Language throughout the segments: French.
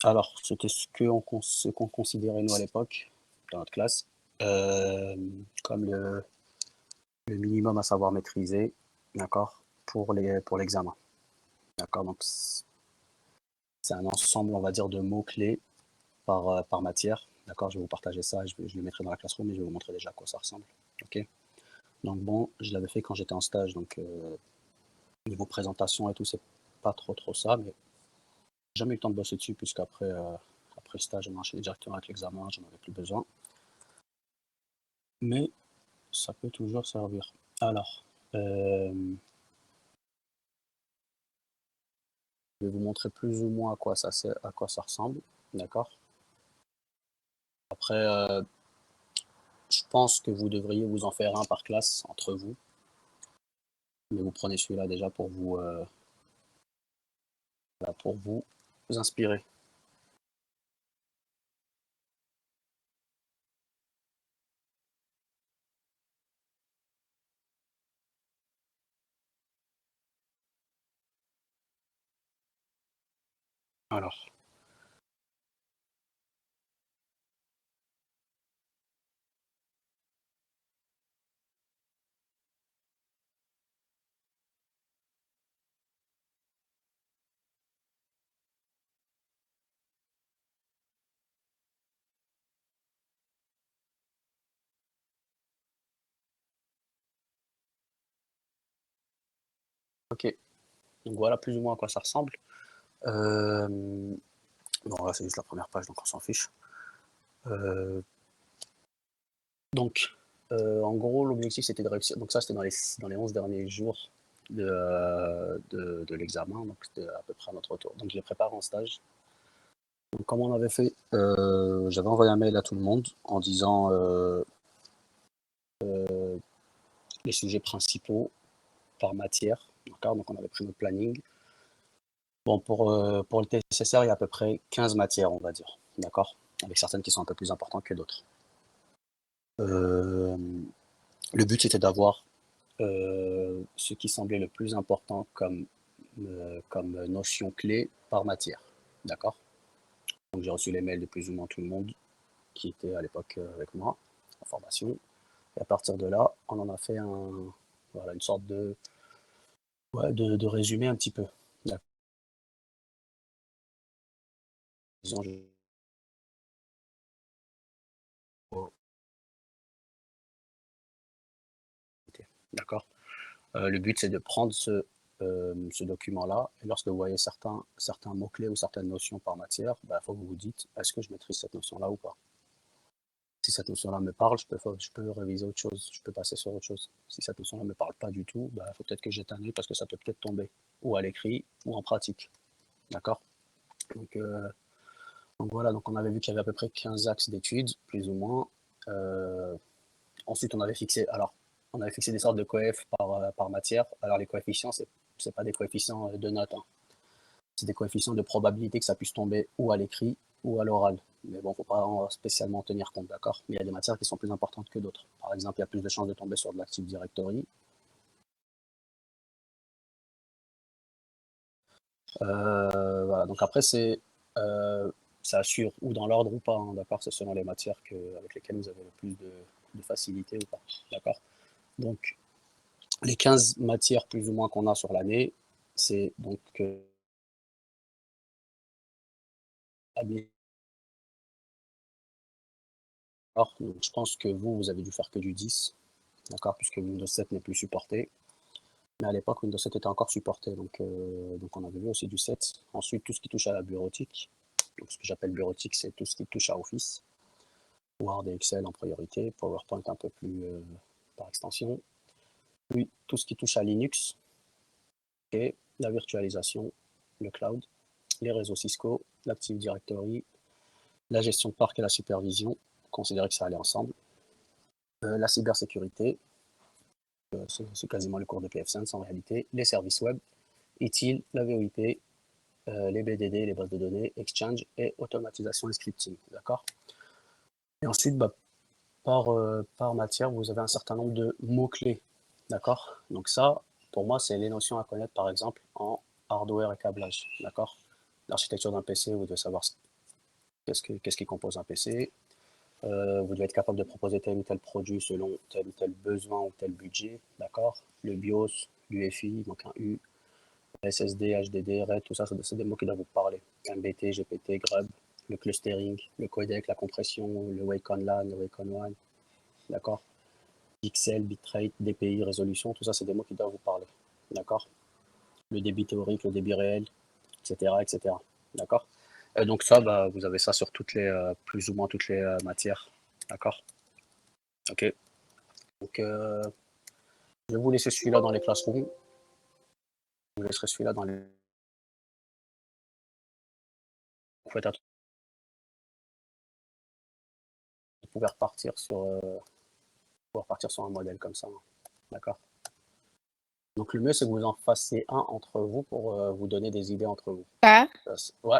Alors, c'était ce qu'on considérait, nous, à l'époque, dans notre classe, euh, comme le minimum à savoir maîtriser, d'accord, pour l'examen. D'accord, donc c'est un ensemble, on va dire, de mots-clés par matière. D'accord, je vais vous partager ça, je le mettrai dans la classroom, mais je vais vous montrer déjà à quoi ça ressemble. Ok. Donc bon, je l'avais fait quand j'étais en stage, donc niveau présentation et tout, c'est pas trop ça, mais j'ai jamais eu le temps de bosser dessus, puisqu'après après le stage, on a enchaîné directement avec l'examen, j'en avais plus besoin. Mais ça peut toujours servir. Alors, je vais vous montrer plus ou moins à quoi ça ressemble, d'accord. Après, je pense que vous devriez vous en faire un par classe entre vous, mais vous prenez celui-là déjà pour vous inspirer. Alors, ok, donc voilà plus ou moins à quoi ça ressemble. Bon, là c'est juste la première page, donc on s'en fiche. Euh, Donc, en gros, l'objectif, c'était de réussir. Donc ça, c'était dans les 11 derniers jours de l'examen. Donc, c'était à peu près à notre retour. Donc, je les prépare en stage. Donc, comme on avait fait, j'avais envoyé un mail à tout le monde en disant les sujets principaux par matière. D'accord. Donc, on avait pris notre planning. Bon, pour le TSSR, il y a à peu près 15 matières, on va dire. D'accord. Avec certaines qui sont un peu plus importantes que d'autres. Euh, le but, c'était d'avoir ce qui semblait le plus important comme notion clé par matière. D'accord. Donc j'ai reçu les mails de plus ou moins tout le monde qui était à l'époque avec moi en formation. Et à partir de là, on en a fait voilà, une sorte ouais, de résumé un petit peu. Disons, d'accord. Le but, c'est de prendre ce document-là, et lorsque vous voyez certains mots-clés ou certaines notions par matière, il faut que vous vous dites, est-ce que je maîtrise cette notion-là ou pas. Si cette notion-là me parle, je peux réviser autre chose, je peux passer sur autre chose. Si cette notion-là ne me parle pas du tout, il faut peut-être que jette un œil parce que ça peut peut-être tomber, ou à l'écrit, ou en pratique. D'accord. donc, euh, donc voilà, donc on avait vu qu'il y avait à peu près 15 axes d'études, plus ou moins. Euh, Ensuite, on avait fixé des sortes de coefs par matière. Alors les coefficients, c'est pas des coefficients de notes, hein. C'est des coefficients de probabilité que ça puisse tomber ou à l'écrit ou à l'oral. Mais bon, faut pas spécialement tenir compte, d'accord. Mais il y a des matières qui sont plus importantes que d'autres. Par exemple, il y a plus de chances de tomber sur de l'Active Directory. Voilà. Donc après, ça assure ou dans l'ordre ou pas, hein, d'accord. C'est selon les matières avec lesquelles vous avez le plus de facilité ou pas, d'accord. Donc les 15 matières plus ou moins qu'on a sur l'année, c'est donc donc, je pense que vous avez dû faire que du 10, d'accord, puisque Windows 7 n'est plus supporté. Mais à l'époque, Windows 7 était encore supporté, donc on avait vu aussi du 7. Ensuite, tout ce qui touche à la bureautique, donc ce que j'appelle bureautique, c'est tout ce qui touche à Office, Word et Excel en priorité, PowerPoint un peu plus par extension. Puis tout ce qui touche à Linux, et la virtualisation, le cloud, les réseaux Cisco, l'Active Directory, la gestion de parc et la supervision, considérer que ça allait ensemble, la cybersécurité, c'est quasiment le cours de PF5 en réalité, les services web, ITIL, la VOIP, les BDD, les bases de données, Exchange et automatisation et scripting. D'accord. Et ensuite, par matière, vous avez un certain nombre de mots-clés. D'accord. Donc ça, pour moi, c'est les notions à connaître, par exemple, en hardware et câblage. D'accord. l'architecture d'un PC, vous devez savoir qu'est-ce qui compose un PC. Vous devez être capable de proposer tel ou tel produit selon tel ou tel besoin ou tel budget, d'accord? Le BIOS, l'UEFI, donc un U, SSD, HDD, RAID, tout ça, c'est des mots qui doivent vous parler. MBT, GPT, GRUB, le clustering, le codec, la compression, le Wake on LAN, le Wake on WAN, d'accord? Pixel, bitrate, DPI, résolution, tout ça, c'est des mots qui doivent vous parler, d'accord? Le débit théorique, le débit réel, etc., etc., d'accord? Et donc ça, bah, vous avez ça sur toutes les, plus ou moins toutes les matières, d'accord? Ok. Donc, je vais vous laisser celui-là dans les classrooms. Je vous laisserai celui-là dans les. Vous pouvez repartir sur un modèle comme ça, hein. D'accord? Donc, le mieux, c'est que vous en fassiez un entre vous pour vous donner des idées entre vous. Ah, Ouais.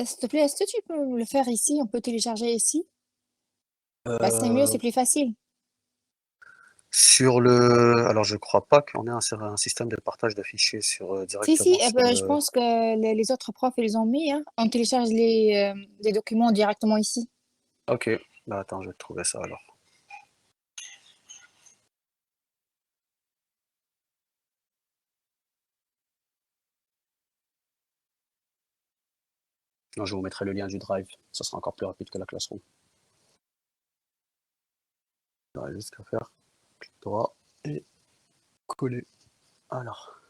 s'il te plaît, est-ce que tu peux le faire ici? On peut télécharger ici? Bah, c'est mieux, c'est plus facile. Sur le. Alors, je crois pas qu'on ait un système de partage de fichiers Si, directement eh sur ben, je le. pense que les autres profs, ils les ont mis, hein. On télécharge les documents directement ici. Ok. Bah, attends, je vais trouver ça alors. Non, je vous mettrai le lien du Drive. Ça sera encore plus rapide que la Classroom. Il y aura juste qu'à faire. Clic droit et coller. Alors.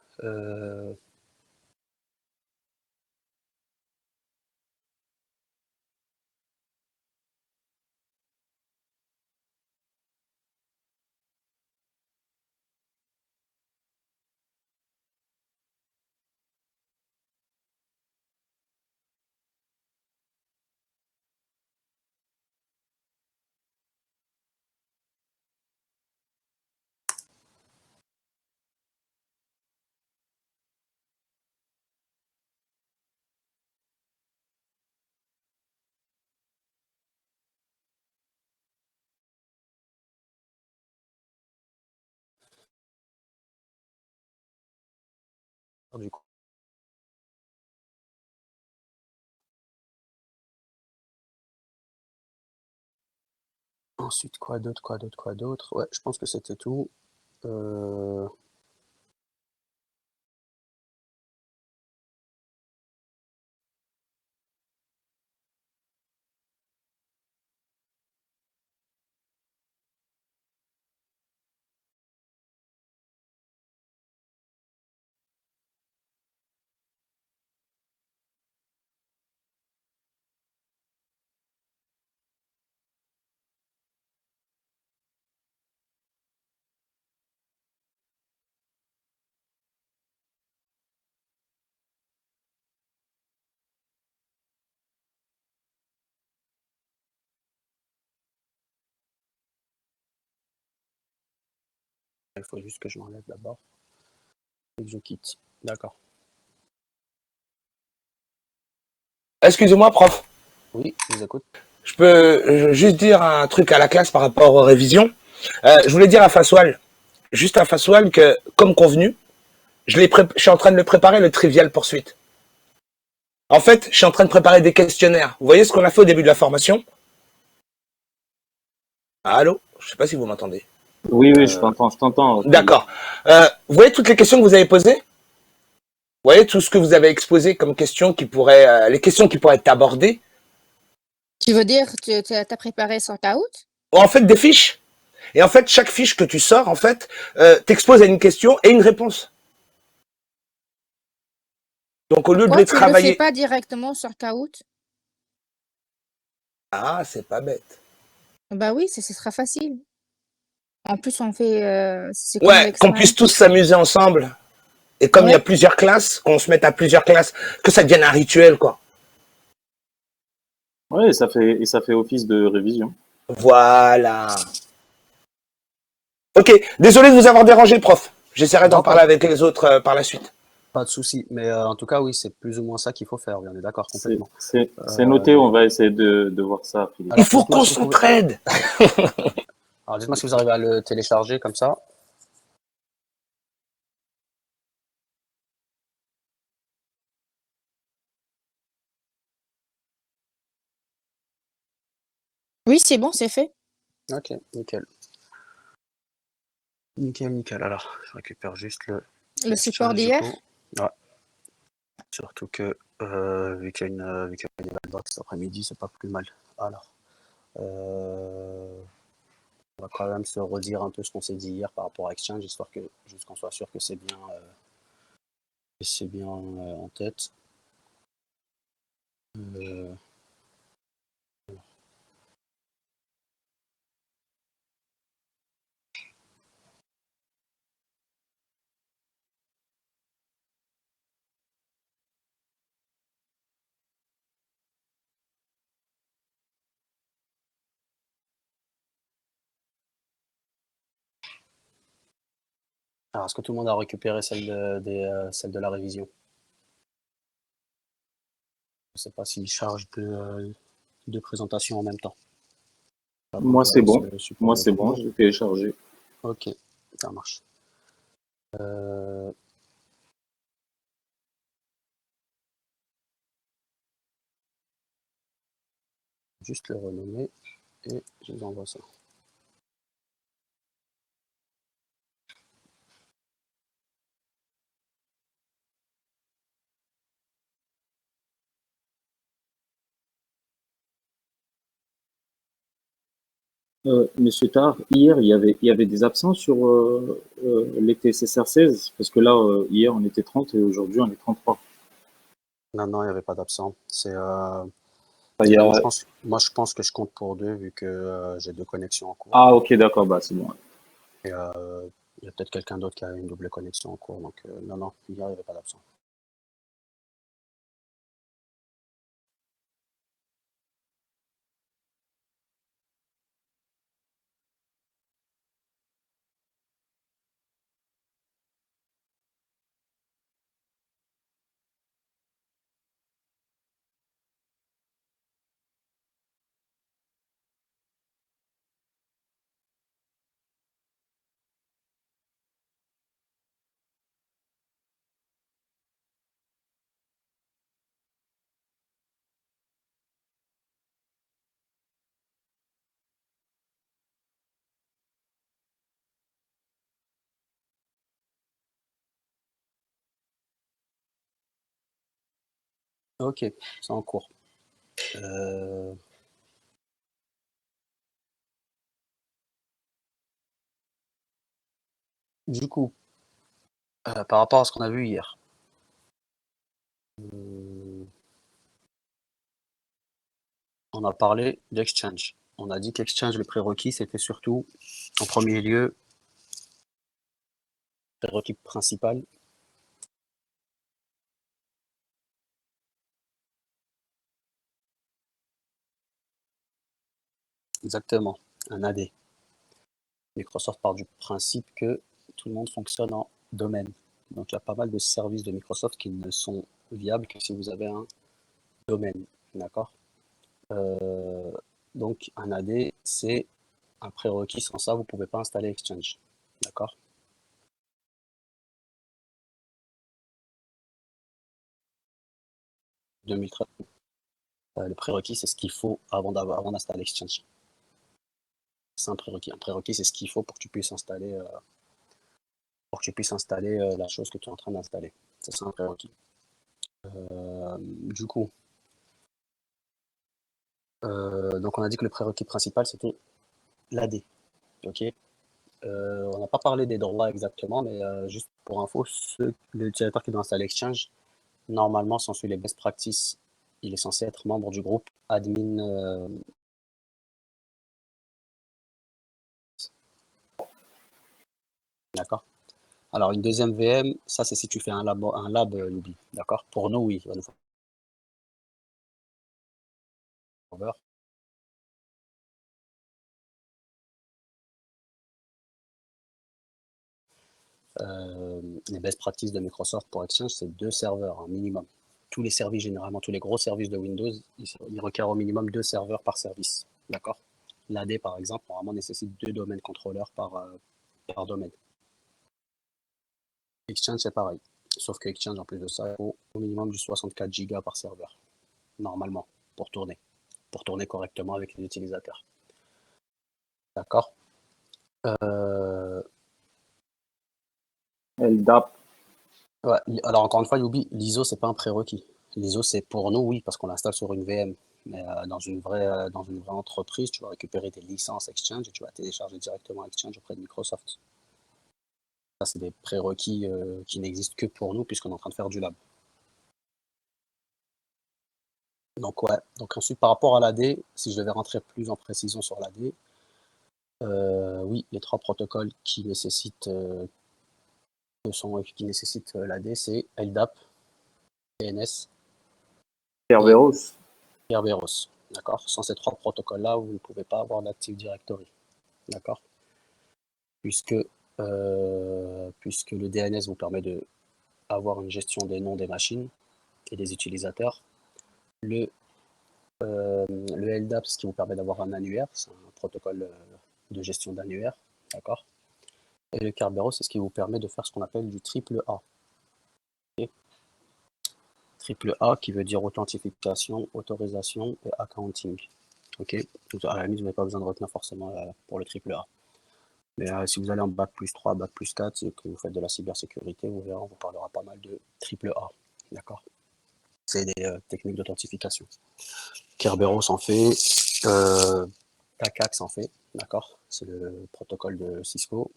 Du coup. Ensuite, quoi d'autre? Ouais, je pense que c'était tout. Euh, il faut juste que je m'enlève d'abord et que je quitte. D'accord. Excusez-moi, prof. Oui, je vous écoute. Je peux juste dire un truc à la classe par rapport aux révisions. Je voulais dire à Faswal, juste à Faswal, que, comme convenu, je suis en train de le préparer, le trivial poursuite. En fait, je suis en train de préparer des questionnaires. Vous voyez ce qu'on a fait au début de la formation? Allô? Je sais pas si vous m'entendez. Oui, je t'entends. D'accord. Vous voyez toutes les questions que vous avez posées? Vous voyez tout ce que vous avez exposé comme questions les questions qui pourraient être abordées? Tu veux dire, tu as préparé sur Kahoot? En fait, des fiches. Et en fait, chaque fiche que tu sors, en fait, t'expose à une question et une réponse. Donc, au lieu de Pourquoi les tu ne le fais travailler... pas directement sur Kahoot? Ah, c'est pas bête. Bah oui, ce sera facile. En plus, on fait, c'est comme Ouais, avec qu'on puisse Smile. tous s'amuser ensemble. Et comme il y a Ouais. plusieurs classes, qu'on se mette à plusieurs classes, que ça devienne un rituel, quoi. Ouais, ça fait office de révision. Voilà. Ok, désolé de vous avoir dérangé, prof. J'essaierai d'en Non, parler avec les autres par la suite. pas de souci. Mais en tout cas, oui, c'est plus ou moins ça qu'il faut faire. On est d'accord complètement. C'est noté, on va essayer de voir ça, Philippe. Il Alors, faut dites-moi qu'on si vous pouvez. s'entraide. Alors, dites-moi si vous arrivez à le télécharger comme ça. Oui, c'est bon, c'est fait. Ok, nickel. Nickel. Alors, je récupère juste le Le support exchange du d'hier. coup. Ouais. Surtout que vu qu'il y a une Evalbox cet après-midi, c'est pas plus mal. Alors, on va quand même se redire un peu ce qu'on s'est dit hier par rapport à Exchange, histoire que juste qu'on soit sûr que c'est bien en tête. Euh, alors, est-ce que tout le monde a récupéré celle de la révision? Je sais pas s'il charge de présentations en même temps. Moi, c'est bon. Le support Moi, de c'est bon, Google. j'ai téléchargé. Ok, ça marche. Juste le renommer et je vous envoie ça. Monsieur Tar, hier, il y avait des absents sur les TSSR 16, parce que là, hier, on était 30 et aujourd'hui, on est 33. Non, il n'y avait pas d'absent. C'est Enfin, il y a... moi, je pense que je compte pour deux vu que j'ai deux connexions en cours. Ah, ok, d'accord, bah, c'est bon. Et il y a peut-être quelqu'un d'autre qui a une double connexion en cours. Donc, non, hier, il n'y avait pas d'absent. Ok, c'est en cours. Du coup, par rapport à ce qu'on a vu hier, on a parlé d'Exchange. On a dit qu'Exchange, le prérequis, c'était surtout, en premier lieu, le prérequis principal. Exactement, un AD. Microsoft part du principe que tout le monde fonctionne en domaine. Donc, il y a pas mal de services de Microsoft qui ne sont viables que si vous avez un domaine. D'accord. Donc, un AD, c'est un prérequis. Sans ça, vous ne pouvez pas installer Exchange. D'accord. 2013. Le prérequis, c'est ce qu'il faut avant d'installer Exchange. C'est un prérequis. Un prérequis, c'est ce qu'il faut pour que tu puisses installer, la chose que tu es en train d'installer. C'est un prérequis. Du coup, donc on a dit que le prérequis principal, c'était l'AD. Ok. On n'a pas parlé des droits exactement, mais juste pour info, l'utilisateur qui doit installer Exchange, normalement, si on suit les best practices, il est censé être membre du groupe admin. D'accord. Alors, une deuxième VM, ça c'est si tu fais un lab Yubi. D'accord. Pour nous, oui, il va nous falloir un serveur. Les best practices de Microsoft pour Exchange, c'est 2 serveurs, un minimum. Tous les services, généralement, tous les gros services de Windows, ils requièrent au minimum 2 serveurs par service. D'accord. L'AD, par exemple, normalement nécessite 2 domaines contrôleurs par domaine. Exchange, c'est pareil. Sauf que Exchange, en plus de ça, il faut au minimum du 64 Go par serveur, normalement, pour tourner correctement avec les utilisateurs. D'accord. Euh, LDAP. ouais. Alors, encore une fois, Youbi, l'ISO, c'est pas un prérequis. L'ISO, c'est pour nous, oui, parce qu'on l'installe sur une VM. Mais dans une vraie entreprise, tu vas récupérer tes licences Exchange et tu vas télécharger directement Exchange auprès de Microsoft. Ça, c'est des prérequis qui n'existent que pour nous, puisqu'on est en train de faire du lab. Donc, ouais. Donc, ensuite, par rapport à l'AD, si je devais rentrer plus en précision sur l'AD, oui, les 3 protocoles qui nécessitent l'AD, c'est LDAP, DNS et Kerberos. Kerberos. D'accord? Sans ces 3 protocoles-là, vous ne pouvez pas avoir d'Active Directory. D'accord? Puisque le DNS vous permet d'avoir une gestion des noms des machines et des utilisateurs. Le LDAP, ce qui vous permet d'avoir un annuaire, c'est un protocole de gestion d'annuaire. D'accord? Et le Kerberos, c'est ce qui vous permet de faire ce qu'on appelle du triple A. Okay? Triple A qui veut dire authentification, autorisation et accounting. Ok, à la limite, vous n'avez pas besoin de retenir forcément pour le triple A. Mais si vous allez en bac plus 3, bac plus 4 et que vous faites de la cybersécurité, vous verrez, on vous parlera pas mal de triple A. D'accord? C'est des techniques d'authentification. Kerberos en fait, TACAX en fait, d'accord? C'est le protocole de Cisco.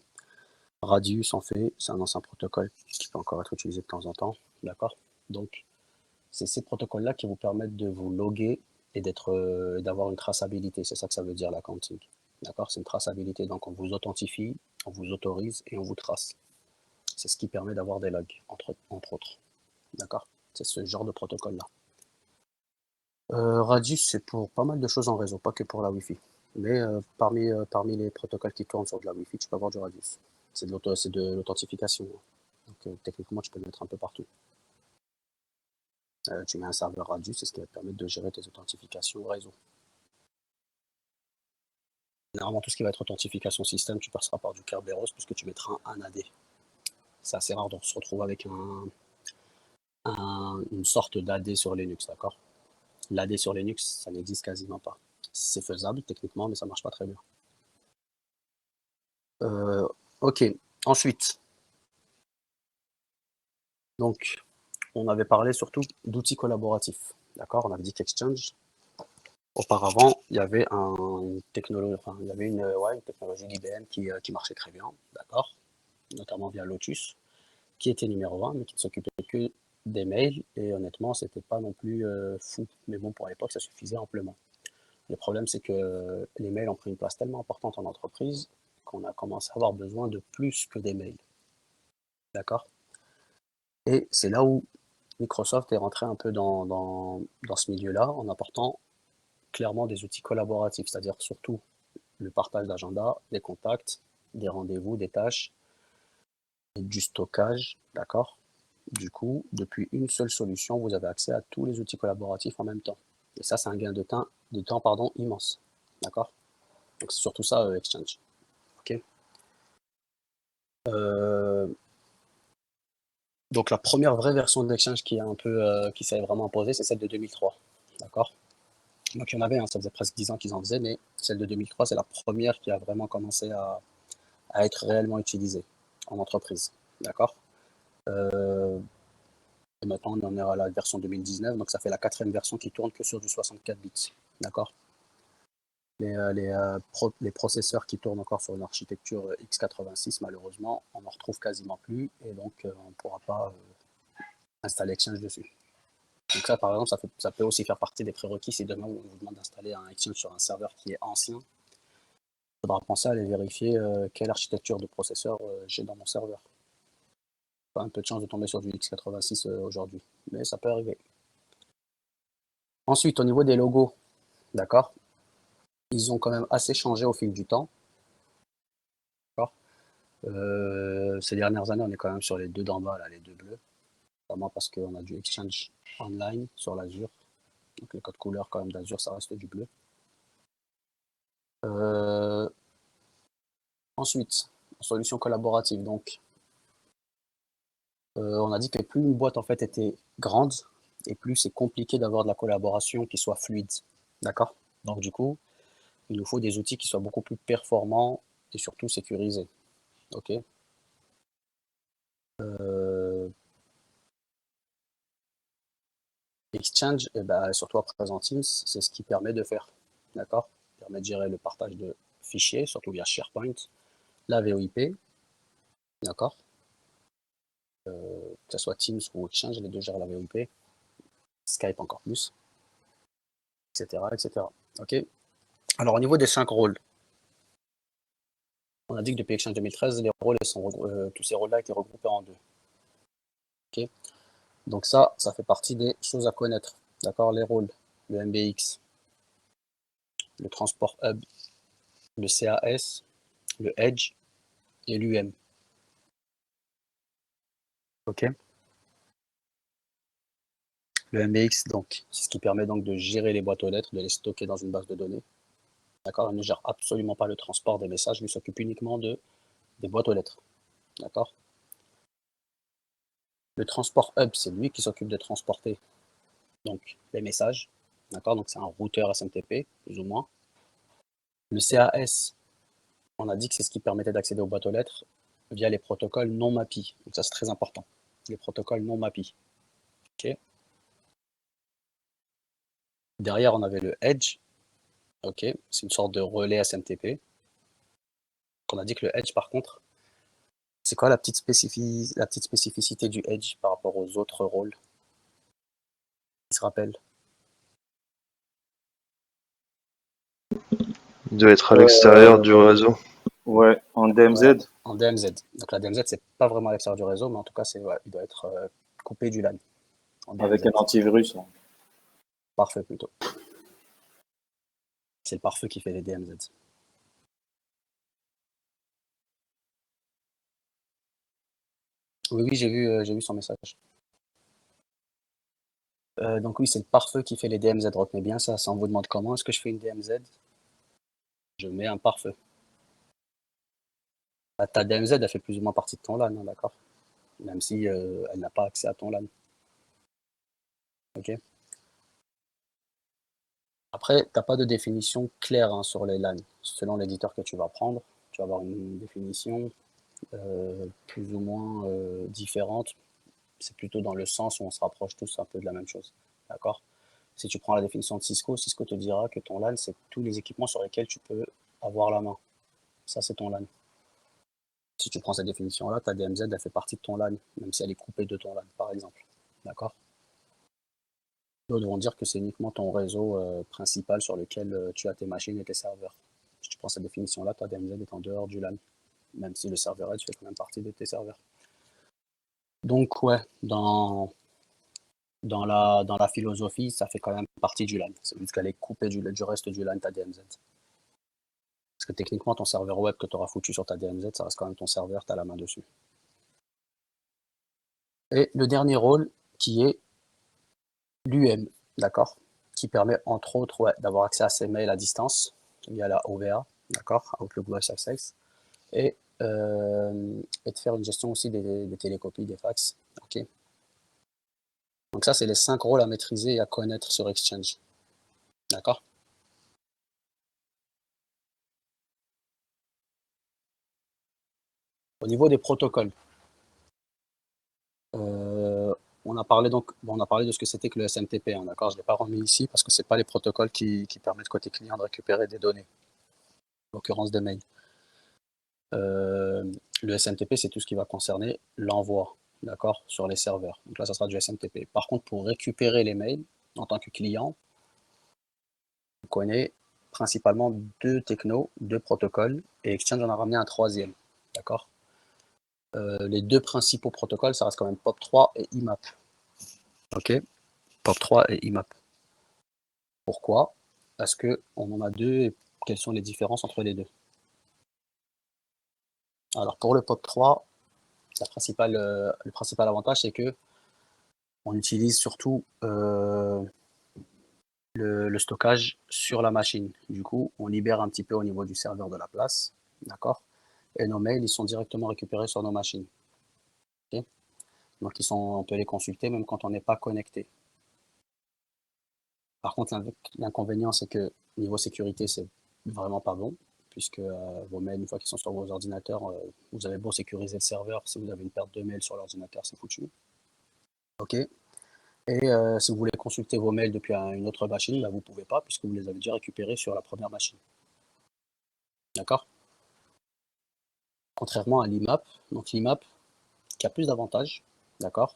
Radius en fait, c'est un ancien protocole qui peut encore être utilisé de temps en temps, d'accord? Donc, c'est ces protocoles-là qui vous permettent de vous loguer et d'avoir une traçabilité. C'est ça que ça veut dire l'accounting. D'accord? C'est une traçabilité. Donc, on vous authentifie, on vous autorise et on vous trace. C'est ce qui permet d'avoir des logs, entre autres. D'accord? C'est ce genre de protocole-là. Radius, c'est pour pas mal de choses en réseau, pas que pour la Wi-Fi. Mais parmi les protocoles qui tournent sur de la Wi-Fi, tu peux avoir du Radius. C'est de l'authentification. Donc, techniquement, tu peux le mettre un peu partout. Tu mets un serveur Radius, c'est ce qui va te permettre de gérer tes authentifications réseau. Généralement, tout ce qui va être authentification système, tu passeras par du Kerberos puisque tu mettras un AD. C'est assez rare de se retrouver avec une sorte d'AD sur Linux, d'accord? L'AD sur Linux, ça n'existe quasiment pas. C'est faisable techniquement, mais ça marche pas très bien. Ok, ensuite, donc, on avait parlé surtout d'outils collaboratifs, d'accord? On avait dit qu'Exchange, auparavant, il y avait une technologie d'IBM qui marchait très bien, d'accord? Notamment via Lotus, qui était numéro 1, mais qui ne s'occupait que des mails, et honnêtement, c'était pas non plus fou. Mais bon, pour l'époque, ça suffisait amplement. Le problème, c'est que les mails ont pris une place tellement importante en entreprise qu'on a commencé à avoir besoin de plus que des mails. D'accord? Et c'est là où Microsoft est rentré un peu dans ce milieu-là, en apportant clairement des outils collaboratifs, c'est-à-dire surtout le partage d'agenda, des contacts, des rendez-vous, des tâches, et du stockage, d'accord? Du coup, depuis une seule solution, vous avez accès à tous les outils collaboratifs en même temps. Et ça, c'est un gain de temps, immense. D'accord? Donc c'est surtout ça, Exchange. Ok. Donc la première vraie version d'Exchange qui s'est vraiment imposée, c'est celle de 2003. D'accord? Donc il y en avait, hein, ça faisait presque 10 ans qu'ils en faisaient, mais celle de 2003, c'est la première qui a vraiment commencé à être réellement utilisée en entreprise. D'accord? Et maintenant, on en est à la version 2019, donc ça fait la 4e version qui tourne que sur du 64 bits. D'accord? Les processeurs qui tournent encore sur une architecture x86, malheureusement, on n'en retrouve quasiment plus, et donc on ne pourra pas installer Exchange dessus. Donc ça, par exemple, ça peut aussi faire partie des prérequis. Si demain on vous demande d'installer un Exchange sur un serveur qui est ancien, il faudra penser à aller vérifier quelle architecture de processeur j'ai dans mon serveur. Pas un peu de chance de tomber sur du x86 aujourd'hui, mais ça peut arriver. Ensuite, au niveau des logos, d'accord, ils ont quand même assez changé au fil du temps. Ces dernières années, on est quand même sur les deux d'en bas, là, les deux bleus, notamment parce qu'on a du Exchange Online sur l'Azure. Donc les codes couleurs quand même d'Azure, ça reste du bleu. Ensuite, solution collaborative. Donc, on a dit que plus une boîte en fait était grande, et plus c'est compliqué d'avoir de la collaboration qui soit fluide. D'accord? Donc du coup, il nous faut des outils qui soient beaucoup plus performants et surtout sécurisés. Ok. Exchange, eh ben, surtout à présent Teams, c'est ce qui permet de faire. D'accord? Permet de gérer le partage de fichiers, surtout via SharePoint, la VoIP, d'accord? Que ce soit Teams ou Exchange, les deux gèrent la VoIP, Skype encore plus, etc., etc. Ok? Alors au niveau des 5 rôles, on a dit que depuis Exchange 2013, les rôles, tous ces rôles-là étaient regroupés en deux. Ok? Donc ça fait partie des choses à connaître. D'accord? Les rôles, le MBX, le Transport Hub, le CAS, le Edge et l'UM. Ok? Le MBX, donc, c'est ce qui permet donc de gérer les boîtes aux lettres, de les stocker dans une base de données. D'accord? Il ne gère absolument pas le transport des messages, il s'occupe uniquement des boîtes aux lettres. D'accord? Le Transport Hub, c'est lui qui s'occupe de transporter donc les messages. D'accord? Donc c'est un routeur SMTP, plus ou moins. Le CAS, on a dit que c'est ce qui permettait d'accéder aux boîtes aux lettres via les protocoles non MAPI. Donc ça c'est très important. Les protocoles non MAPI. Ok? Derrière, on avait le Edge. Ok? C'est une sorte de relais SMTP. On a dit que le Edge, par contre, c'est quoi la petite spécificité du Edge par rapport aux autres rôles? Qui se rappelle? Il doit être à l'extérieur du réseau. Ouais, en DMZ. Ouais, en DMZ. Donc la DMZ, c'est pas vraiment à l'extérieur du réseau, mais en tout cas, ouais, il doit être coupé du LAN. En Avec DMZ. un antivirus. Hein. Pare-feu plutôt. C'est le pare-feu qui fait les DMZ. Oui, oui, j'ai vu son message. Donc oui, c'est le pare-feu qui fait les DMZ. Retenez bien ça. Ça, on vous demande comment est-ce que je fais une DMZ. Je mets un pare-feu. Ta DMZ, elle fait plus ou moins partie de ton LAN, hein, d'accord? Même si elle n'a pas accès à ton LAN. Ok? Après, tu n'as pas de définition claire hein, sur les LAN. Selon l'éditeur que tu vas prendre, tu vas avoir une définition plus ou moins différente. C'est plutôt dans le sens où on se rapproche tous un peu de la même chose. D'accord? Si tu prends la définition de Cisco, Cisco te dira que ton LAN, c'est tous les équipements sur lesquels tu peux avoir la main. Ça, c'est ton LAN. Si tu prends cette définition-là, ta DMZ, elle fait partie de ton LAN, même si elle est coupée de ton LAN, par exemple. D'accord? D'autres vont dire que c'est uniquement ton réseau principal sur lequel tu as tes machines et tes serveurs. Si tu prends cette définition-là, ta DMZ est en dehors du LAN, même si le serveur Edge fait quand même partie de tes serveurs. Donc ouais, dans la philosophie, ça fait quand même partie du LAN. C'est juste qu'elle est coupée du reste du LAN, ta DMZ. Parce que techniquement, ton serveur web que tu auras foutu sur ta DMZ, ça reste quand même ton serveur, tu as la main dessus. Et le dernier rôle qui est l'UM, d'accord? Qui permet entre autres ouais, d'avoir accès à ses mails à distance via la OVA, d'accord? Outlook Voice Access. Et de faire une gestion aussi des télécopies, des fax. Ok. Donc ça, c'est les 5 rôles à maîtriser et à connaître sur Exchange. D'accord? Au niveau des protocoles, on a parlé de ce que c'était que le SMTP, hein, d'accord? Je ne l'ai pas remis ici parce que ce n'est pas les protocoles qui permettent côté client de récupérer des données, en l'occurrence des mails. Le SMTP, c'est tout ce qui va concerner l'envoi, d'accord, sur les serveurs. Donc là, ça sera du SMTP. Par contre, pour récupérer les mails, en tant que client, on connaît principalement 2 technos, 2 protocoles, et Exchange en a ramené un 3e, d'accord? Les 2 principaux protocoles, ça reste quand même POP3 et IMAP. Ok? POP3 et IMAP. Pourquoi? Parce qu'on en a 2 et quelles sont les différences entre les 2? Alors pour le POP3, le principal avantage, c'est que on utilise surtout le stockage sur la machine. Du coup, on libère un petit peu au niveau du serveur de la place, d'accord? Et nos mails, ils sont directement récupérés sur nos machines. Okay? Donc, on peut les consulter même quand on n'est pas connecté. Par contre, l'inconvénient, c'est que niveau sécurité, c'est vraiment pas bon, puisque vos mails, une fois qu'ils sont sur vos ordinateurs, vous avez beau sécuriser le serveur, si vous avez une perte de mails sur l'ordinateur, c'est foutu. Ok. Et si vous voulez consulter vos mails depuis une autre machine, bah, vous ne pouvez pas, puisque vous les avez déjà récupérés sur la première machine. D'accord? Contrairement à l'IMAP, donc l'IMAP qui a plus d'avantages, d'accord?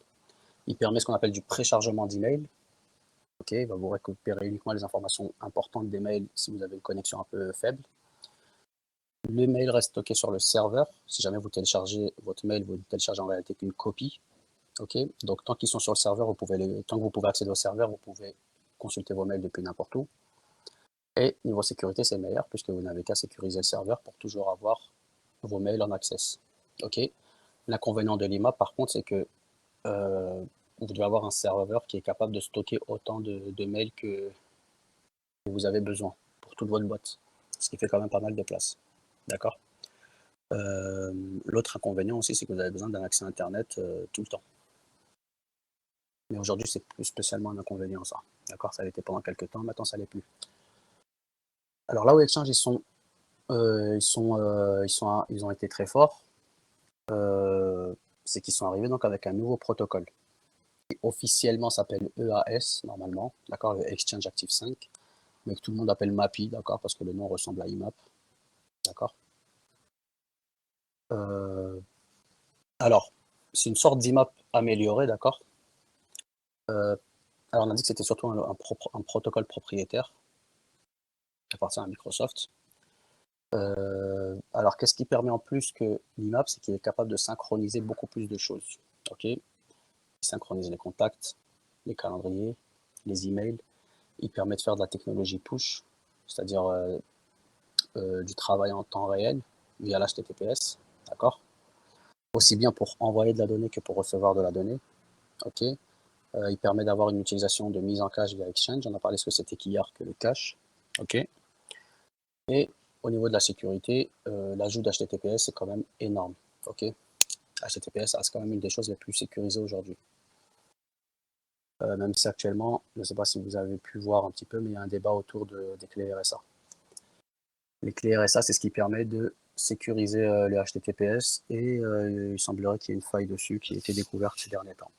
Il permet ce qu'on appelle du préchargement d'email. Ok, il va vous récupérer uniquement les informations importantes des mails si vous avez une connexion un peu faible. Le mail reste stocké sur le serveur. Si jamais vous téléchargez votre mail, vous ne téléchargez en réalité qu'une copie. Ok, donc tant qu'ils sont sur le serveur, tant que vous pouvez accéder au serveur, vous pouvez consulter vos mails depuis n'importe où. Et niveau sécurité, c'est meilleur puisque vous n'avez qu'à sécuriser le serveur pour toujours avoir vos mails en access. Ok. L'inconvénient de l'IMAP, par contre, c'est que vous devez avoir un serveur qui est capable de stocker autant de mails que vous avez besoin pour toute votre boîte, ce qui fait quand même pas mal de place. D'accord. L'autre inconvénient aussi, c'est que vous avez besoin d'un accès Internet tout le temps. Mais aujourd'hui, c'est plus spécialement un inconvénient, ça. D'accord, ça l'était pendant quelques temps, maintenant ça l'est plus. Alors là où Exchange, ils ont été très forts, c'est qu'ils sont arrivés donc avec un nouveau protocole qui officiellement s'appelle EAS normalement, d'accord, le Exchange Active 5, mais que tout le monde appelle MAPI, d'accord, parce que le nom ressemble à IMAP, d'accord. Alors, c'est une sorte d'IMAP amélioré, d'accord. Alors on a dit que c'était surtout un protocole propriétaire qui appartient à Microsoft. Alors qu'est-ce qui permet en plus que l'IMAP, c'est qu'il est capable de synchroniser beaucoup plus de choses. Ok, il synchronise les contacts, les calendriers, les emails. Il permet de faire de la technologie push, c'est-à-dire du travail en temps réel via l'HTTPS, d'accord. Aussi bien pour envoyer de la donnée que pour recevoir de la donnée. Ok. Il permet d'avoir une utilisation de mise en cache via Exchange. On a parlé ce que c'était qu'hier que le cache. Ok. Et au niveau de la sécurité, l'ajout d'HTTPS est quand même énorme. Ok. HTTPS reste quand même une des choses les plus sécurisées aujourd'hui. Même si actuellement, je ne sais pas si vous avez pu voir un petit peu, mais il y a un débat autour des clés RSA. Les clés RSA, c'est ce qui permet de sécuriser les HTTPS et il semblerait qu'il y ait une faille dessus qui a été découverte ces derniers temps.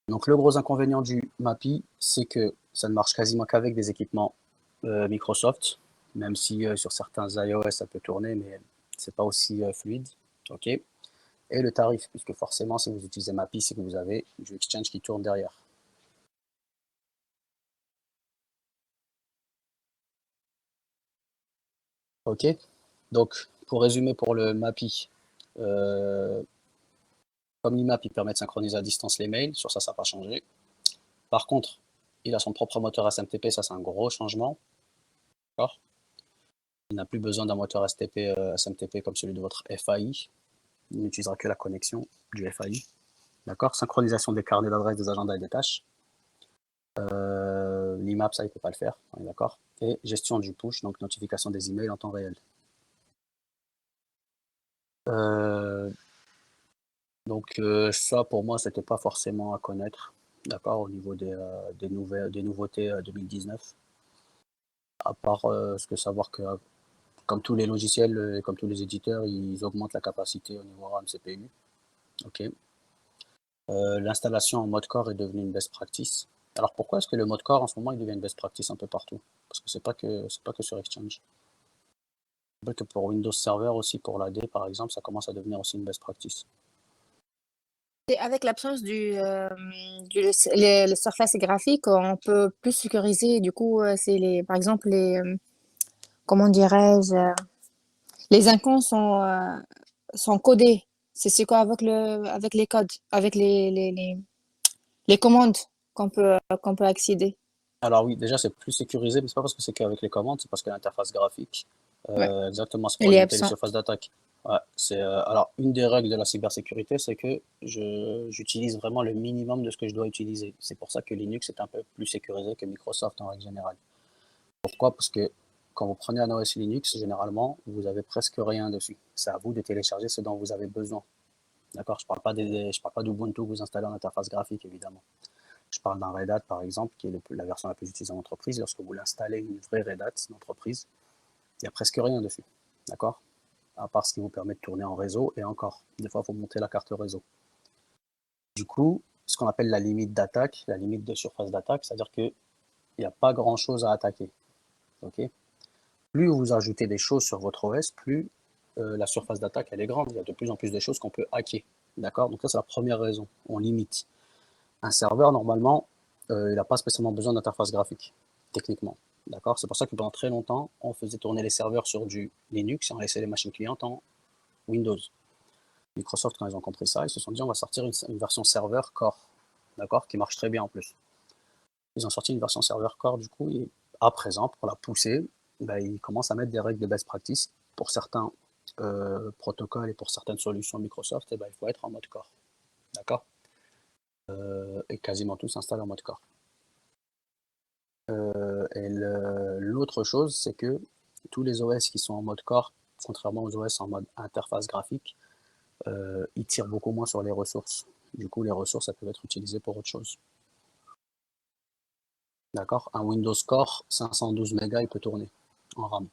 Donc le gros inconvénient du MAPI, c'est que ça ne marche quasiment qu'avec des équipements Microsoft, même si sur certains iOS ça peut tourner, mais c'est pas aussi fluide. Ok. Et le tarif, puisque forcément si vous utilisez MAPI, c'est que vous avez du Exchange qui tourne derrière. Ok. Donc pour résumer pour le MAPI, comme l'IMAP il permet de synchroniser à distance les mails, sur ça n'a pas changé. Par contre, il a son propre moteur SMTP, ça c'est un gros changement. D'accord. Il n'a plus besoin d'un moteur SMTP comme celui de votre FAI. Il n'utilisera que la connexion du FAI. D'accord. Synchronisation des carnets d'adresse, des agendas et des tâches. L'IMAP, ça, il ne peut pas le faire. On est d'accord. Et gestion du push, donc notification des emails en temps réel. Donc ça, pour moi, c'était pas forcément à connaître. D'accord, au niveau des nouveautés 2019. À part savoir que comme tous les logiciels, comme tous les éditeurs, ils augmentent la capacité au niveau RAM CPU. Ok. L'installation en mode core est devenue une best practice. Alors pourquoi est-ce que le mode core en ce moment il devient une best practice un peu partout? Parce que c'est pas que sur Exchange. Que pour Windows Server aussi, pour l'AD par exemple, ça commence à devenir aussi une best practice. Et avec l'absence le surface graphique, on peut plus sécuriser. Du coup, c'est par exemple, comment dirais-je, les icônes sont codés. C'est quoi avec les codes, avec les commandes qu'on peut accéder. Alors oui, déjà c'est plus sécurisé, mais c'est pas parce que c'est qu'avec les commandes, c'est parce que l'interface graphique, Ouais, exactement, c'est pour elle est limiter les absente. surfaces d'attaque. Ouais, alors une des règles de la cybersécurité, c'est que j'utilise vraiment le minimum de ce que je dois utiliser. C'est pour ça que Linux est un peu plus sécurisé que Microsoft en règle générale. Pourquoi? Parce que quand vous prenez un OS Linux, généralement, vous avez presque rien dessus. C'est à vous de télécharger ce dont vous avez besoin. D'accord? Je parle pas d'Ubuntu que vous installez en interface graphique, évidemment. Je parle d'un Red Hat, par exemple, qui est la version la plus utilisée en entreprise. Lorsque vous l'installez, une vraie Red Hat d'entreprise, Il n'y a presque rien dessus, d'accord? À part ce qui vous permet de tourner en réseau, et encore, des fois, il faut monter la carte réseau. Du coup, ce qu'on appelle la limite d'attaque, la limite de surface d'attaque, c'est-à-dire qu'il n'y a pas grand-chose à attaquer, ok? Plus vous ajoutez des choses sur votre OS, plus la surface d'attaque, elle est grande. Il y a de plus en plus de choses qu'on peut hacker, d'accord? Donc ça, c'est la première raison, on limite. Un serveur, normalement, il n'a pas spécialement besoin d'interface graphique, techniquement. D'accord? C'est pour ça que pendant très longtemps, on faisait tourner les serveurs sur du Linux et on laissait les machines clientes en Windows. Microsoft, quand ils ont compris ça, ils se sont dit on va sortir une version serveur core, d'accord? Qui marche très bien en plus. Ils ont sorti une version serveur core du coup, et à présent, pour la pousser, ben, ils commencent à mettre des règles de best practice pour certains protocoles et pour certaines solutions Microsoft, et ben, il faut être en mode core. D'accord? Et quasiment tous installés en mode core. Et l'autre chose, c'est que tous les OS qui sont en mode core, contrairement aux OS en mode interface graphique, ils tirent beaucoup moins sur les ressources. Du coup, les ressources, elles peuvent être utilisées pour autre chose. D'accord? Un Windows Core, 512 mégas, il peut tourner en RAM.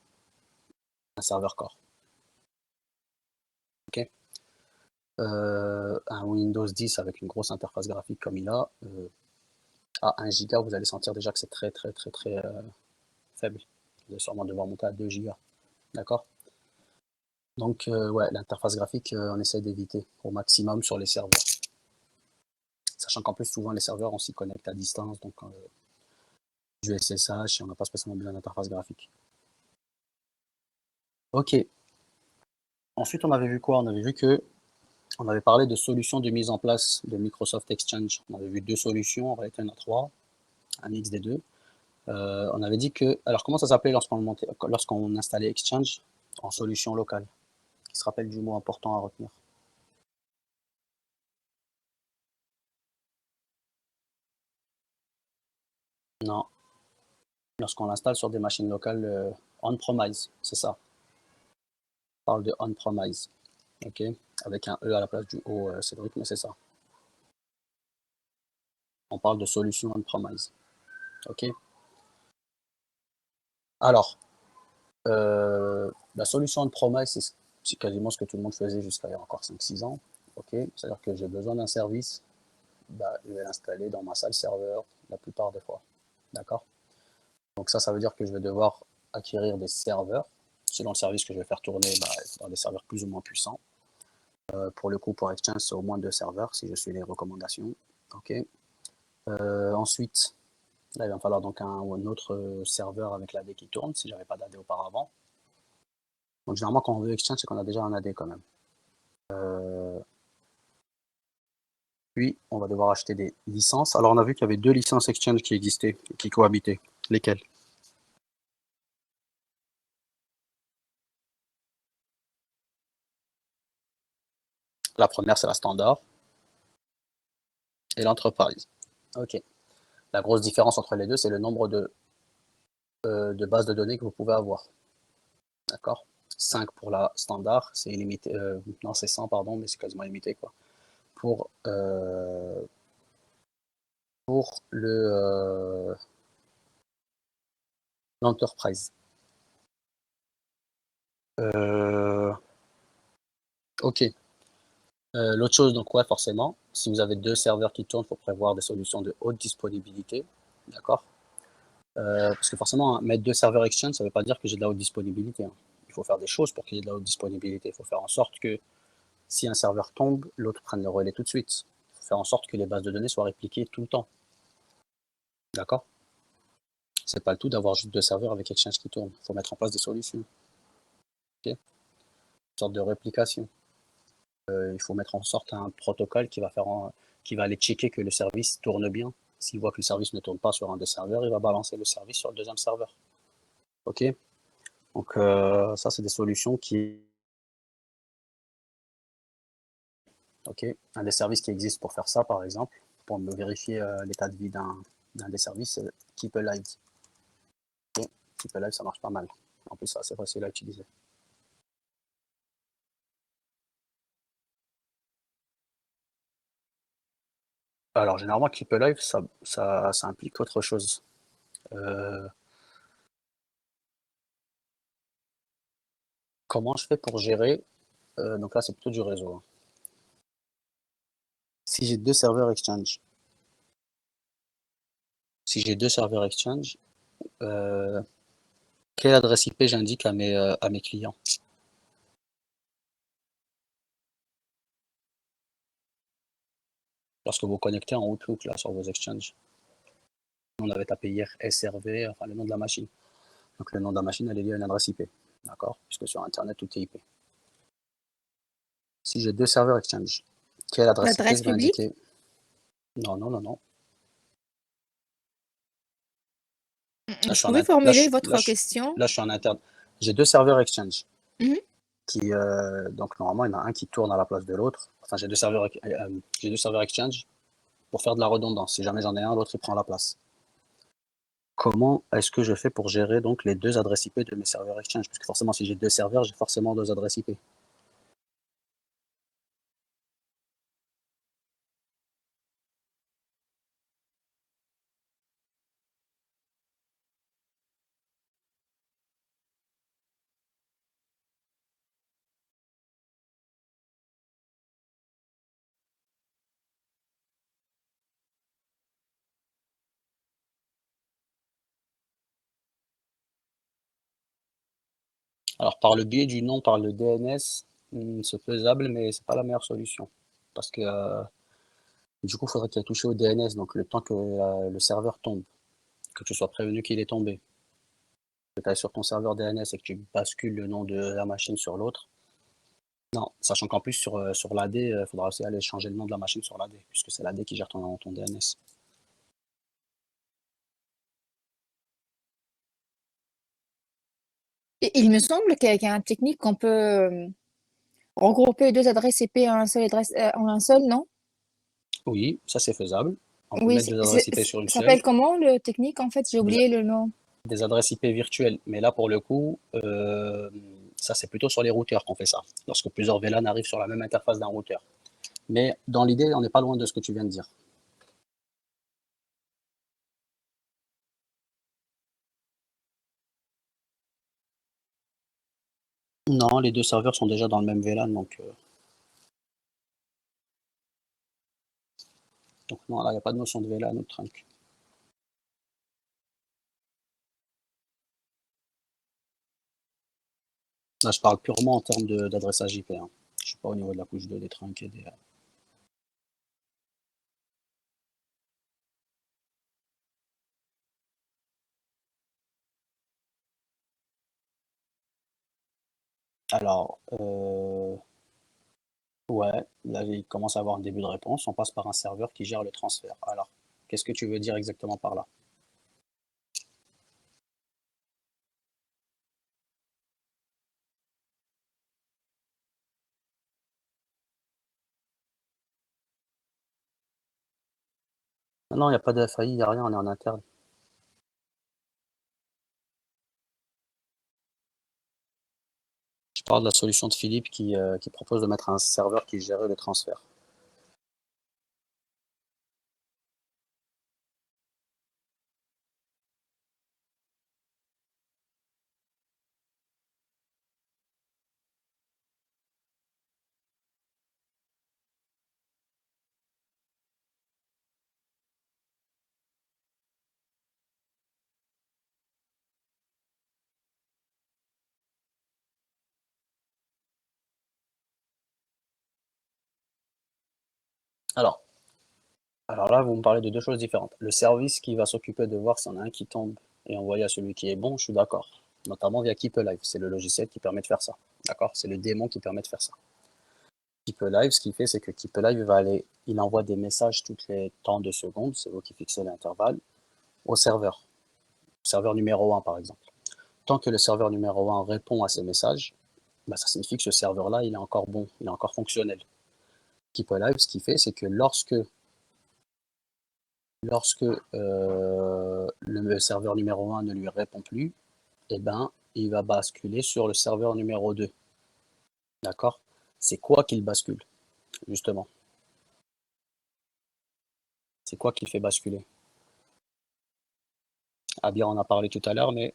Un serveur core. Ok? Un Windows 10 avec une grosse interface graphique comme il a, à 1 giga, vous allez sentir déjà que c'est très faible. Vous allez sûrement devoir monter à 2 gigas. D'accord? Donc, ouais, l'interface graphique, on essaie d'éviter au maximum sur les serveurs. Sachant qu'en plus, souvent, les serveurs, on s'y connecte à distance, donc du SSH, et on n'a pas spécialement besoin d'interface graphique. Ok. Ensuite, on avait vu quoi? On avait vu que on avait parlé de solutions de mise en place de Microsoft Exchange. On avait vu 2 solutions, en réalité, il y en a 3, un mix des 2. On avait dit que... Alors, comment ça s'appelait lorsqu'on installait Exchange en solution locale? Qui se rappelle du mot important à retenir? Non. Lorsqu'on l'installe sur des machines locales on-premise, c'est ça. On parle de on-premise, ok? Avec un E à la place du O, Cédric, mais c'est ça. On parle de solution on-premise, ok? Alors, la solution on-premise, c'est quasiment ce que tout le monde faisait jusqu'à il y a encore 5-6 ans, ok? C'est-à-dire que j'ai besoin d'un service, bah, je vais l'installer dans ma salle serveur la plupart des fois, d'accord? Donc ça veut dire que je vais devoir acquérir des serveurs, selon le service que je vais faire tourner, bah, dans des serveurs plus ou moins puissants. Pour le coup, pour Exchange, c'est au moins 2 serveurs, si je suis les recommandations, ok? Ensuite, là, il va me falloir donc un autre serveur avec l'AD qui tourne, si j'avais pas d'AD auparavant. Donc généralement, quand on veut Exchange, c'est qu'on a déjà un AD quand même. Puis, on va devoir acheter des licences. Alors, on a vu qu'il y avait 2 licences Exchange qui existaient, qui cohabitaient. Lesquelles? La première, c'est la standard et l'enterprise. Ok. La grosse différence entre les deux, c'est le nombre de bases de données que vous pouvez avoir. D'accord? 5 pour la standard, c'est illimité. Non, c'est 100, pardon, mais c'est quasiment illimité, quoi. Pour l'enterprise. Ok. L'autre chose, donc ouais, forcément, si vous avez 2 serveurs qui tournent, il faut prévoir des solutions de haute disponibilité. D'accord? Parce que forcément, hein, mettre 2 serveurs Exchange, ça ne veut pas dire que j'ai de la haute disponibilité, hein. Il faut faire des choses pour qu'il y ait de la haute disponibilité. Il faut faire en sorte que si un serveur tombe, l'autre prenne le relais tout de suite. Il faut faire en sorte que les bases de données soient répliquées tout le temps. D'accord? C'est pas le tout d'avoir juste 2 serveurs avec Exchange qui tournent. Il faut mettre en place des solutions. Okay? Une sorte de réplication. Il faut mettre en sorte un protocole qui va aller checker que le service tourne bien. S'il voit que le service ne tourne pas sur un des serveurs, il va balancer le service sur le deuxième serveur. Ok? Donc ça, c'est des solutions qui... Ok? Un des services qui existe pour faire ça, par exemple, pour me vérifier l'état de vie d'un des services, c'est Keep Alive. Okay? Keep Alive, ça marche pas mal. En plus, c'est assez facile à utiliser. Alors, généralement, Keep Alive, ça implique autre chose. comment je fais pour gérer, donc là c'est plutôt du réseau, hein. Si j'ai deux serveurs Exchange, euh, quelle adresse IP j'indique à mes clients? Lorsque vous connectez en Outlook là, sur vos Exchange, on avait tapé hier SRV, enfin le nom de la machine. Donc le nom de la machine, elle est liée à une adresse IP, d'accord? Puisque sur Internet, tout est IP. Si j'ai deux serveurs Exchange, quelle adresse IP L'adresse je vais publique? indiquer? Non, non, non, non. Là, je Vous suis en, pouvez in- là, formuler votre question? là, je suis en interne. J'ai deux serveurs Exchange Mhm. qui, donc normalement, il y en a un qui tourne à la place de l'autre. Enfin, j'ai deux serveurs Exchange pour faire de la redondance. Si jamais j'en ai un, l'autre il prend la place. Comment est-ce que je fais pour gérer donc les deux adresses IP de mes serveurs Exchange? Parce que forcément, si j'ai deux serveurs, j'ai forcément deux adresses IP. Alors, par le biais du nom, par le DNS, c'est faisable, mais c'est pas la meilleure solution. Parce que du coup, il faudrait qu'il ait touché au DNS, donc le temps que le serveur tombe, que tu sois prévenu qu'il est tombé, que tu ailles sur ton serveur DNS et que tu bascules le nom de la machine sur l'autre. Non, sachant qu'en plus sur l'AD, il faudra aussi aller changer le nom de la machine sur l'AD, puisque c'est l'AD qui gère ton DNS. Et il me semble qu'il y a une technique qu'on peut regrouper deux adresses IP en un seul en un seul, non? Oui, ça c'est faisable. On peut Oui, mettre deux adresses IP sur une ça seule, s'appelle comment le technique en fait? J'ai des, oublié le nom. des adresses IP virtuelles. Mais là, pour le coup, ça c'est plutôt sur les routeurs qu'on fait ça, lorsque plusieurs VLAN arrivent sur la même interface d'un routeur. Mais dans l'idée, on n'est pas loin de ce que tu viens de dire. Non, les deux serveurs sont déjà dans le même VLAN, donc non, là, il n'y a pas de notion de VLAN ou de trunk. Là, je parle purement en termes d'adressage IP, hein. Je ne suis pas au niveau de la couche 2 des trunks et des. Alors, ouais, là, il commence à avoir un début de réponse. On passe par un serveur qui gère le transfert. Alors, qu'est-ce que tu veux dire exactement par là? Non, non, il n'y a pas de FAI, il n'y a rien, on est en interne. Je parle de la solution de Philippe qui propose de mettre un serveur qui gère le transfert. Alors, alors là, vous me parlez de deux choses différentes. Le service qui va s'occuper de voir s'il y en a un qui tombe et envoyer à celui qui est bon, je suis d'accord. Notamment via Keep Alive, c'est le logiciel qui permet de faire ça. D'accord? C'est le démon qui permet de faire ça. Keep Alive, ce qu'il fait, c'est que Keep Alive il envoie des messages toutes les temps de secondes, c'est vous qui fixez l'intervalle, au serveur numéro 1 par exemple. Tant que le serveur numéro 1 répond à ces messages, bah, ça signifie que ce serveur-là, il est encore bon, il est encore fonctionnel. Keep Alive, ce qu'il fait, c'est que lorsque le serveur numéro 1 ne lui répond plus, eh ben, il va basculer sur le serveur numéro 2. D'accord? C'est quoi qu'il bascule, justement? C'est quoi qu'il fait basculer? Abir en a parlé tout à l'heure, mais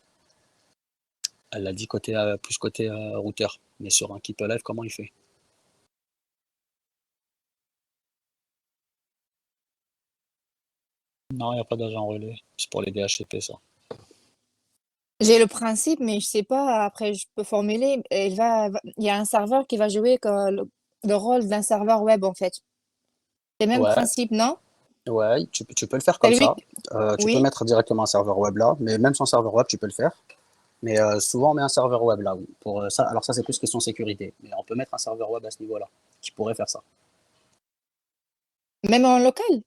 Elle l'a dit côté, plus côté routeur. Mais sur un Keep Alive, comment il fait? Non, il n'y a pas d'agent relais. C'est pour les DHCP, ça. J'ai le principe, mais je sais pas, après, je peux formuler. Il y a un serveur qui va jouer le rôle d'un serveur web, en fait. C'est le même Ouais, principe, non? ouais, tu peux le faire C'est comme lui? ça. Tu peux Oui. mettre directement un serveur web là, mais même sans serveur web, tu peux le faire. Mais souvent, on met un serveur web là, oui. Pour ça, alors ça, c'est plus question sécurité. Mais on peut mettre un serveur web à ce niveau-là, qui pourrait faire ça. Même en local?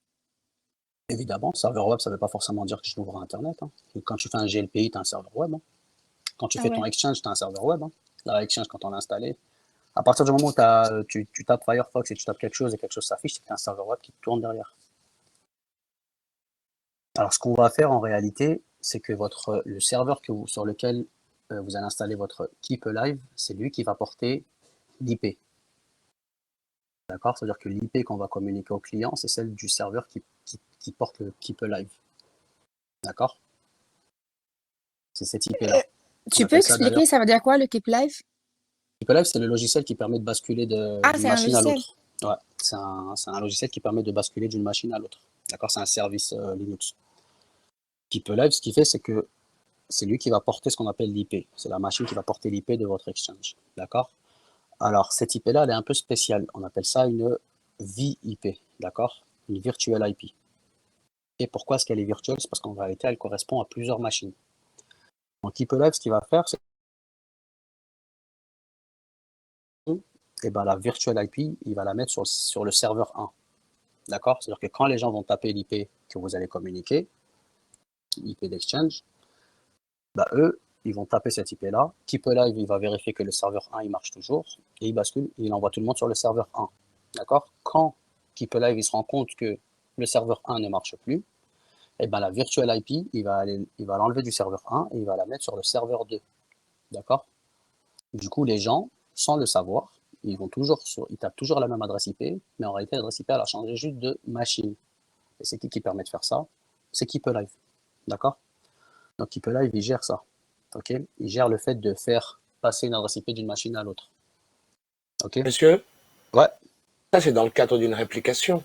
Évidemment, serveur web, ça ne veut pas forcément dire que je l'ouvre à Internet, hein. Donc, quand tu fais un GLPI, tu as un serveur web, hein. Quand tu Ah fais ton ouais. Exchange, tu as un serveur web, hein. La Exchange, quand on l'a installé, à partir du moment où tu tapes Firefox et tu tapes quelque chose et quelque chose s'affiche, c'est que tu as un serveur web qui tourne derrière. Alors, ce qu'on va faire en réalité, c'est que le serveur sur lequel vous allez installer votre Keep Alive, c'est lui qui va porter l'IP. D'accord? C'est-à-dire que l'IP qu'on va communiquer au client, c'est celle du serveur qui porte le Keep Alive. D'accord? C'est cette IP-là. On Tu peux appelle ça d'ailleurs. expliquer, ça veut dire quoi, le Keep Live? Keep Alive, c'est le logiciel qui permet de basculer Ah, d'une c'est un machine à logiciel. l'autre. Ouais, c'est un logiciel qui permet de basculer d'une machine à l'autre. D'accord? C'est un service Linux. Keep Alive, ce qu'il fait, c'est que c'est lui qui va porter ce qu'on appelle l'IP. C'est la machine qui va porter l'IP de votre exchange. D'accord? Alors, cette IP-là, elle est un peu spéciale. On appelle ça une VIP. D'accord? Une Virtual IP. Et pourquoi est-ce qu'elle est virtuelle? C'est parce qu'en réalité, elle correspond à plusieurs machines. Donc, Keep Alive, ce qu'il va faire, c'est ben, la Virtual IP, il va la mettre sur le serveur 1. D'accord? C'est-à-dire que quand les gens vont taper l'IP que vous allez communiquer, l'IP d'Exchange, bah, eux, ils vont taper cette IP-là. Keep Alive, il va vérifier que le serveur 1, il marche toujours, et il bascule, et il envoie tout le monde sur le serveur 1. D'accord? Quand Keep Alive, il se rend compte que le serveur 1 ne marche plus, et ben la Virtual IP, il va l'enlever du serveur 1 et il va la mettre sur le serveur 2. D'accord? Du coup, les gens, sans le savoir, ils tapent toujours la même adresse IP, mais en réalité, l'adresse IP, elle a changé juste de machine. Et c'est qui permet de faire ça? C'est Keep Alive. D'accord? Donc Keep Alive, il gère ça. Ok? Il gère le fait de faire passer une adresse IP d'une machine à l'autre. Ok? Monsieur, Ouais. ça c'est dans le cadre d'une réplication.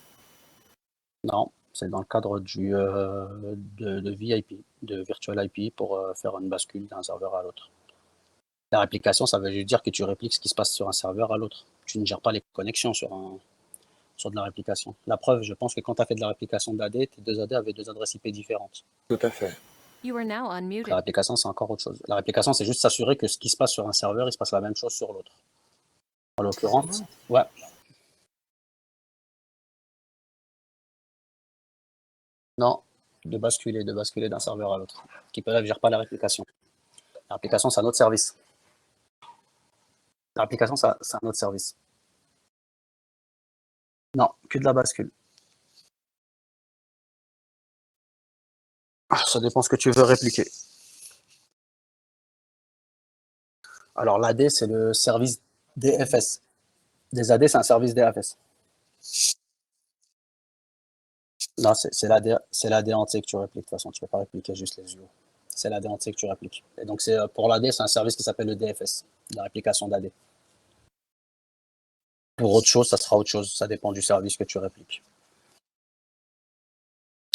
Non, c'est dans le cadre de VIP, de Virtual IP pour faire une bascule d'un serveur à l'autre. La réplication, ça veut juste dire que tu répliques ce qui se passe sur un serveur à l'autre. Tu ne gères pas les connexions sur de la réplication. La preuve, je pense que quand tu as fait de la réplication d'AD, tes deux AD avaient deux adresses IP différentes. Tout à fait. La réplication, c'est encore autre chose. La réplication, c'est juste s'assurer que ce qui se passe sur un serveur, il se passe la même chose sur l'autre. En l'occurrence, ouais. Non, de basculer d'un serveur à l'autre. Keep Alive ne gère pas la réplication. La réplication, c'est un autre service. La réplication, c'est un autre service. Non, que de la bascule. Ça dépend ce que tu veux répliquer. Alors l'AD, c'est le service DFS. Des AD, c'est un service DFS. Non, c'est l'AD entier que tu répliques. De toute façon, tu ne peux pas répliquer juste les UO. C'est l'AD entier que tu répliques. Et donc, pour l'AD, c'est un service qui s'appelle le DFS, la réplication d'AD. Pour autre chose, ça sera autre chose. Ça dépend du service que tu répliques.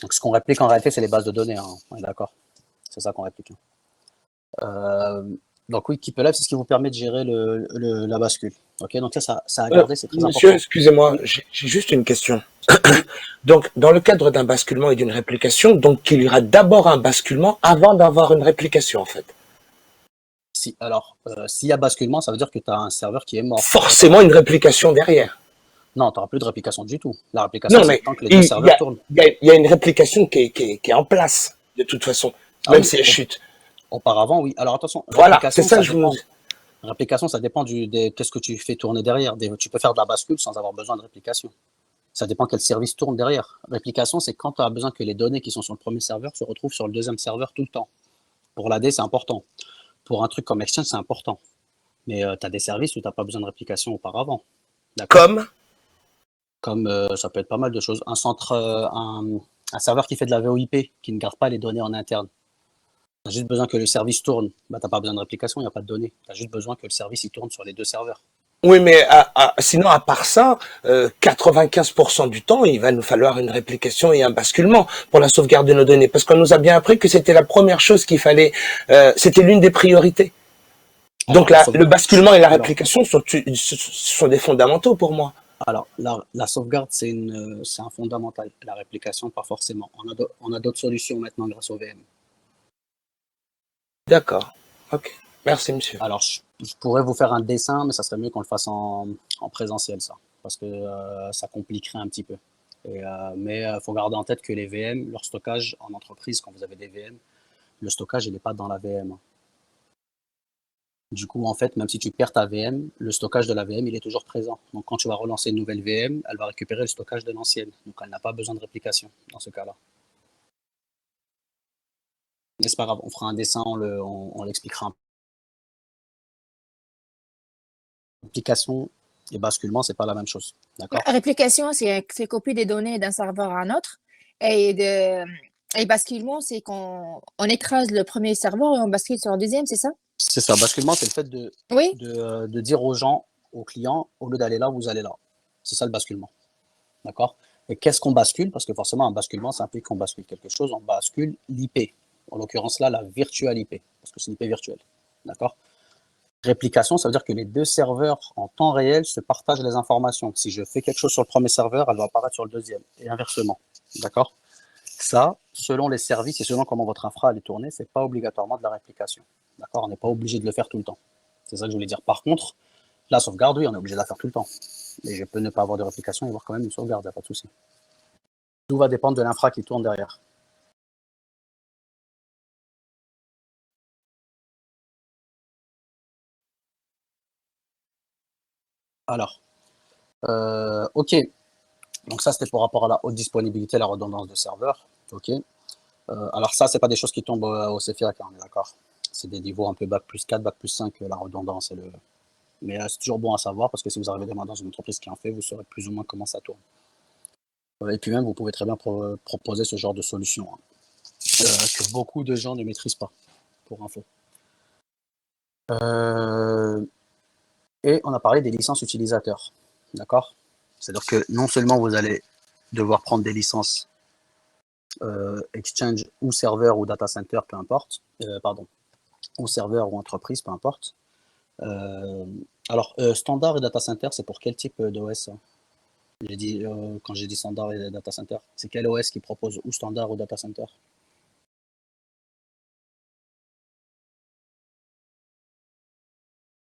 Donc, ce qu'on réplique en réalité, c'est les bases de données. Hein. On est d'accord? C'est ça qu'on réplique. Donc oui, Keep Alive, c'est ce qui vous permet de gérer la bascule. Ok, donc ça à garder, c'est très Monsieur, important. excusez-moi, Oui. j'ai juste une question. Donc, dans le cadre d'un basculement et d'une réplication, donc il y aura d'abord un basculement avant d'avoir une réplication, en fait. Alors, s'il y a basculement, ça veut dire que tu as un serveur qui est mort. Forcément une réplication derrière. Non, tu n'auras plus de réplication du tout. La réplication, Non, c'est mais tant que les deux serveurs tournent. il y a une réplication qui est en place, de toute façon, Ah même oui, si elle chute. Auparavant, oui. Alors attention, Voilà, c'est ça que je dépend. vous... Réplication, ça dépend qu'est-ce que tu fais tourner derrière. Tu peux faire de la bascule sans avoir besoin de réplication. Ça dépend quel service tourne derrière. Réplication, c'est quand tu as besoin que les données qui sont sur le premier serveur se retrouvent sur le deuxième serveur tout le temps. Pour l'AD, c'est important. Pour un truc comme Exchange, c'est important. Mais tu as des services où tu n'as pas besoin de réplication auparavant. Comme ça peut être pas mal de choses. Un serveur qui fait de la VoIP, qui ne garde pas les données en interne. Tu as juste besoin que le service tourne. Bah, tu n'as pas besoin de réplication, il n'y a pas de données. Tu as juste besoin que le service il tourne sur les deux serveurs. Oui, mais sinon, à part ça, 95% du temps, il va nous falloir une réplication et un basculement pour la sauvegarde de nos données. Parce qu'on nous a bien appris que c'était la première chose qu'il fallait, c'était l'une des priorités. Alors, Donc le basculement et la réplication sont des fondamentaux pour moi. Alors, la sauvegarde, c'est un fondamental. La réplication, pas forcément. On a d'autres solutions maintenant grâce au VM. D'accord. Ok. Merci, monsieur. Alors, je pourrais vous faire un dessin, mais ça serait mieux qu'on le fasse en présentiel, ça. Parce que ça compliquerait un petit peu. Mais il faut garder en tête que les VM, leur stockage en entreprise, quand vous avez des VM, le stockage, il n'est pas dans la VM. Du coup, en fait, même si tu perds ta VM, le stockage de la VM, il est toujours présent. Donc, quand tu vas relancer une nouvelle VM, elle va récupérer le stockage de l'ancienne. Donc, elle n'a pas besoin de réplication dans ce cas-là. Mais c'est pas grave, on fera un dessin, on l'expliquera un peu. Réplication et basculement, c'est pas la même chose. D'accord? Réplication, c'est copier des données d'un serveur à un autre. Et basculement, c'est qu'on écrase le premier serveur et on bascule sur le deuxième, c'est ça? C'est ça. Basculement, c'est le fait Oui? de dire aux gens, aux clients, au lieu d'aller là, vous allez là. C'est ça le basculement. D'accord? Et qu'est-ce qu'on bascule? Parce que forcément, un basculement, ça implique qu'on bascule quelque chose. On bascule l'IP. En l'occurrence là, la virtual IP. Parce que c'est une IP virtuelle. D'accord? Réplication, ça veut dire que les deux serveurs en temps réel se partagent les informations. Si je fais quelque chose sur le premier serveur, elle va apparaître sur le deuxième. Et inversement. D'accord? Ça, selon les services et selon comment votre infra est tournée, ce n'est pas obligatoirement de la réplication. D'accord? On n'est pas obligé de le faire tout le temps. C'est ça que je voulais dire. Par contre, la sauvegarde, oui, on est obligé de la faire tout le temps. Mais je peux ne pas avoir de réplication et avoir quand même une sauvegarde, il n'y a pas de souci. Tout va dépendre de l'infra qui tourne derrière. Alors, ok. Donc ça, c'était pour rapport à la haute disponibilité, la redondance de serveur. Ok. Alors ça, c'est pas des choses qui tombent au CFIAC, on est d'accord. C'est des niveaux un peu bac plus 4, bac plus 5, la redondance et le. Mais c'est toujours bon à savoir parce que si vous arrivez demain dans une entreprise qui en fait, vous saurez plus ou moins comment ça tourne. Et puis même, vous pouvez très bien proposer ce genre de solution hein, que beaucoup de gens ne maîtrisent pas, pour info. Et on a parlé des licences utilisateurs, d'accord? C'est-à-dire que non seulement vous allez devoir prendre des licences Exchange ou serveur ou data center, peu importe, ou serveur ou entreprise, peu importe. Alors, standard et data center, c'est pour quel type d'OS? J'ai dit, quand j'ai dit standard et data center, c'est quel OS qui propose ou standard ou data center?